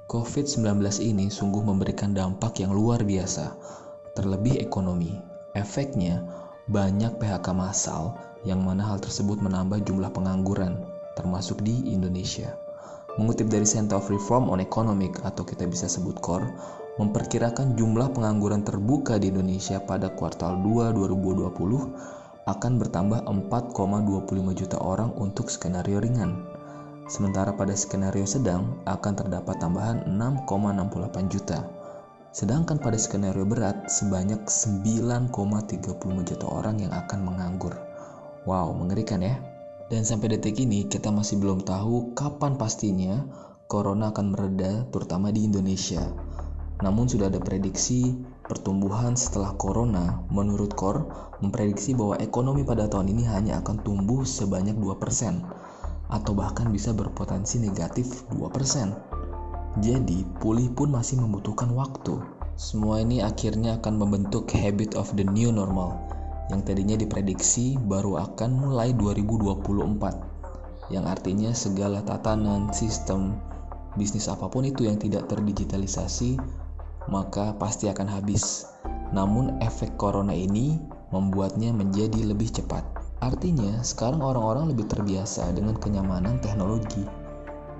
COVID-19 ini sungguh memberikan dampak yang luar biasa, terlebih ekonomi. Efeknya, banyak PHK massal yang mana hal tersebut menambah jumlah pengangguran, termasuk di Indonesia. Mengutip dari Center of Reform on Economic atau kita bisa sebut CORE, memperkirakan jumlah pengangguran terbuka di Indonesia pada kuartal 2 2020 akan bertambah 4,25 juta orang untuk skenario ringan. Sementara pada skenario sedang akan terdapat tambahan 6,68 juta. Sedangkan pada skenario berat sebanyak 9,35 juta orang yang akan menganggur. Wow, mengerikan ya. Dan sampai detik ini kita masih belum tahu kapan pastinya corona akan mereda, terutama di Indonesia. Namun sudah ada prediksi pertumbuhan setelah corona. Menurut CORE, memprediksi bahwa ekonomi pada tahun ini hanya akan tumbuh sebanyak 2%. Atau bahkan bisa berpotensi negatif 2%. Jadi, pulih pun masih membutuhkan waktu. Semua ini akhirnya akan membentuk habit of the new normal, yang tadinya diprediksi baru akan mulai 2024, yang artinya segala tatanan, sistem, bisnis apapun itu yang tidak terdigitalisasi, maka pasti akan habis. Namun efek corona ini membuatnya menjadi lebih cepat. Artinya, sekarang orang-orang lebih terbiasa dengan kenyamanan teknologi.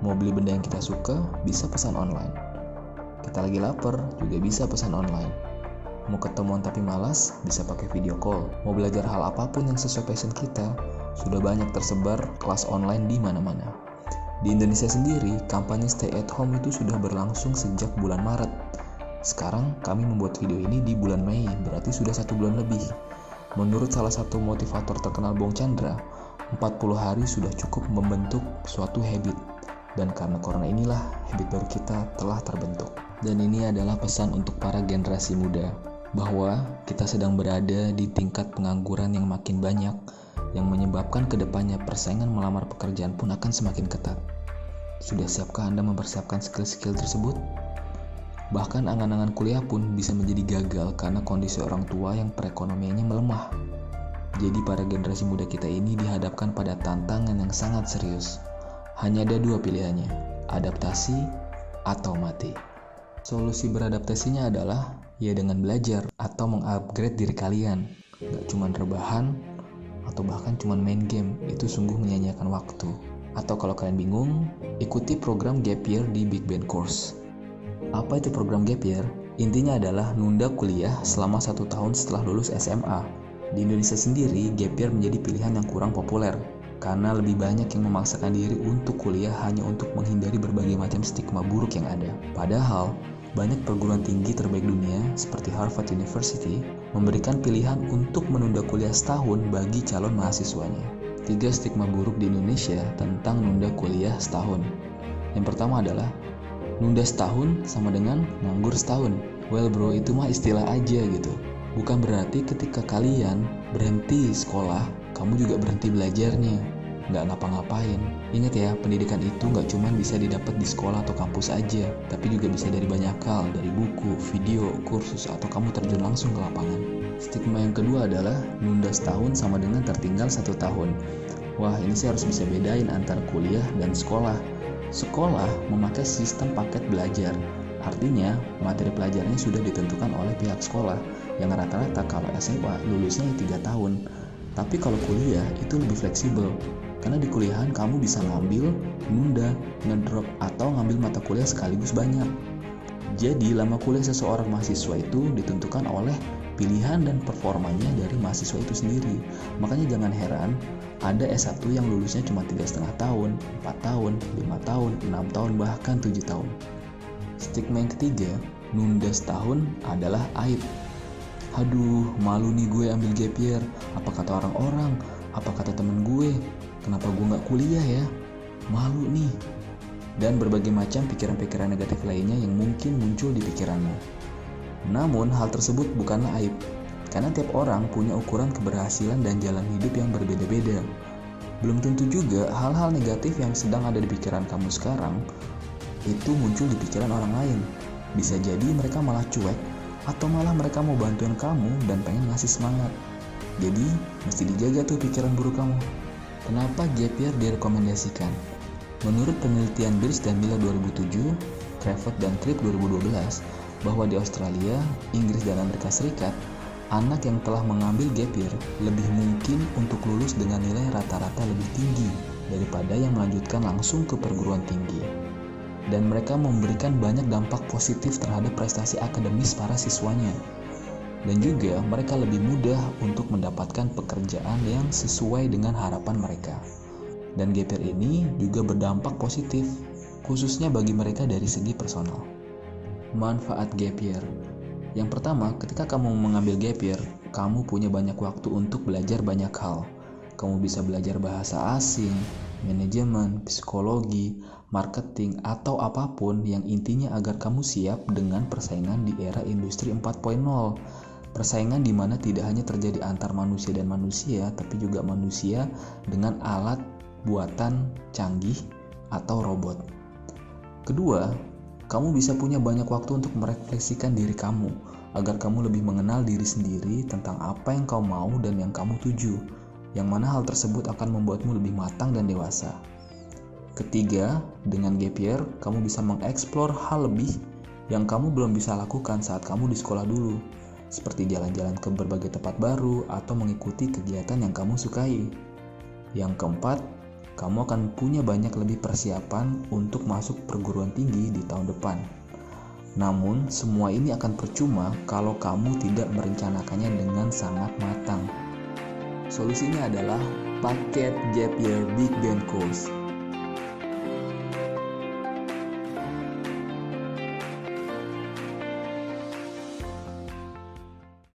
Mau beli benda yang kita suka, bisa pesan online. Kita lagi lapar, juga bisa pesan online. Mau ketemuan tapi malas, bisa pakai video call. Mau belajar hal apapun yang sesuai passion kita, sudah banyak tersebar kelas online di mana-mana. Di Indonesia sendiri, kampanye stay at home itu sudah berlangsung sejak bulan Maret. Sekarang kami membuat video ini di bulan Mei, berarti sudah 1 bulan lebih. Menurut salah satu motivator terkenal Bong Chandra, 40 hari sudah cukup membentuk suatu habit. Dan karena corona inilah habit baru kita telah terbentuk. Dan ini adalah pesan untuk para generasi muda, bahwa kita sedang berada di tingkat pengangguran yang makin banyak, yang menyebabkan kedepannya persaingan melamar pekerjaan pun akan semakin ketat. Sudah siapkah Anda mempersiapkan skill-skill tersebut? Bahkan angan-angan kuliah pun bisa menjadi gagal karena kondisi orang tua yang perekonomiannya melemah. Jadi para generasi muda kita ini dihadapkan pada tantangan yang sangat serius. Hanya ada 2 pilihannya, adaptasi atau mati. Solusi beradaptasinya adalah ya dengan belajar atau mengupgrade diri kalian. Gak cuman rebahan atau bahkan cuman main game, itu sungguh menyia-nyiakan waktu. Atau kalau kalian bingung, ikuti program Gap Year di Big Band Course. Apa itu program Gap Year? Intinya adalah nunda kuliah selama 1 tahun setelah lulus SMA. Di Indonesia sendiri, Gap Year menjadi pilihan yang kurang populer karena lebih banyak yang memaksakan diri untuk kuliah hanya untuk menghindari berbagai macam stigma buruk yang ada. Padahal, banyak perguruan tinggi terbaik dunia seperti Harvard University memberikan pilihan untuk menunda kuliah setahun bagi calon mahasiswanya. 3 stigma buruk di Indonesia tentang nunda kuliah setahun. Yang pertama adalah nunda setahun sama dengan nganggur setahun. Well bro, itu mah istilah aja gitu. Bukan berarti ketika kalian berhenti sekolah, kamu juga berhenti belajarnya, nggak ngapa-ngapain. Ingat ya, pendidikan itu nggak cuma bisa didapat di sekolah atau kampus aja, tapi juga bisa dari banyak hal, dari buku, video, kursus, atau kamu terjun langsung ke lapangan. Stigma yang kedua adalah nunda setahun sama dengan tertinggal 1 tahun. Wah, ini sih harus bisa bedain antara kuliah dan sekolah. Sekolah memakai sistem paket belajar, artinya materi pelajarannya sudah ditentukan oleh pihak sekolah, yang rata-rata kalau SMA lulusnya 3 tahun. Tapi kalau kuliah itu lebih fleksibel, karena di kuliahan kamu bisa ngambil, nunda, ngedrop, atau ngambil mata kuliah sekaligus banyak. Jadi lama kuliah seseorang mahasiswa itu ditentukan oleh pilihan dan performanya dari mahasiswa itu sendiri. Makanya jangan heran ada S1 yang lulusnya cuma 3,5 tahun, 4 tahun, 5 tahun, 6 tahun, bahkan 7 tahun. Stigma yang ketiga, nunda setahun adalah aib. Aduh, malu nih gue ambil gap year. Apa kata orang-orang? Apa kata temen gue? Kenapa gue gak kuliah ya? Malu nih. Dan berbagai macam pikiran-pikiran negatif lainnya yang mungkin muncul di pikiranmu. Namun hal tersebut bukanlah aib, karena tiap orang punya ukuran keberhasilan dan jalan hidup yang berbeda-beda. Belum tentu juga hal-hal negatif yang sedang ada di pikiran kamu sekarang itu muncul di pikiran orang lain. Bisa jadi mereka malah cuek, atau malah mereka mau bantuin kamu dan pengen ngasih semangat. Jadi mesti dijaga tuh pikiran buruk kamu. Kenapa gap year direkomendasikan? Menurut penelitian Birch dan Miller 2007, Cravat dan Cribb 2012 bahwa di Australia, Inggris, dan Amerika Serikat, anak yang telah mengambil gap year lebih mungkin untuk lulus dengan nilai rata-rata lebih tinggi daripada yang melanjutkan langsung ke perguruan tinggi. Dan mereka memberikan banyak dampak positif terhadap prestasi akademis para siswanya. Dan juga mereka lebih mudah untuk mendapatkan pekerjaan yang sesuai dengan harapan mereka. Dan gap year ini juga berdampak positif, khususnya bagi mereka dari segi personal. Manfaat gap year. Yang pertama, ketika kamu mengambil gap year, kamu punya banyak waktu untuk belajar banyak hal. Kamu bisa belajar bahasa asing, manajemen, psikologi, marketing, atau apapun yang intinya agar kamu siap dengan persaingan di era industri 4.0. Persaingan di mana tidak hanya terjadi antar manusia dan manusia, tapi juga manusia dengan alat buatan canggih atau robot. Kedua, kamu bisa punya banyak waktu untuk merefleksikan diri kamu, agar kamu lebih mengenal diri sendiri tentang apa yang kau mau dan yang kamu tuju, yang mana hal tersebut akan membuatmu lebih matang dan dewasa. Ketiga, dengan gap year, kamu bisa mengeksplor hal lebih yang kamu belum bisa lakukan saat kamu di sekolah dulu, seperti jalan-jalan ke berbagai tempat baru atau mengikuti kegiatan yang kamu sukai. Yang keempat, kamu akan punya banyak lebih persiapan untuk masuk perguruan tinggi di tahun depan. Namun, semua ini akan percuma kalau kamu tidak merencanakannya dengan sangat matang. Solusinya adalah paket Gap Year Big Bang Course.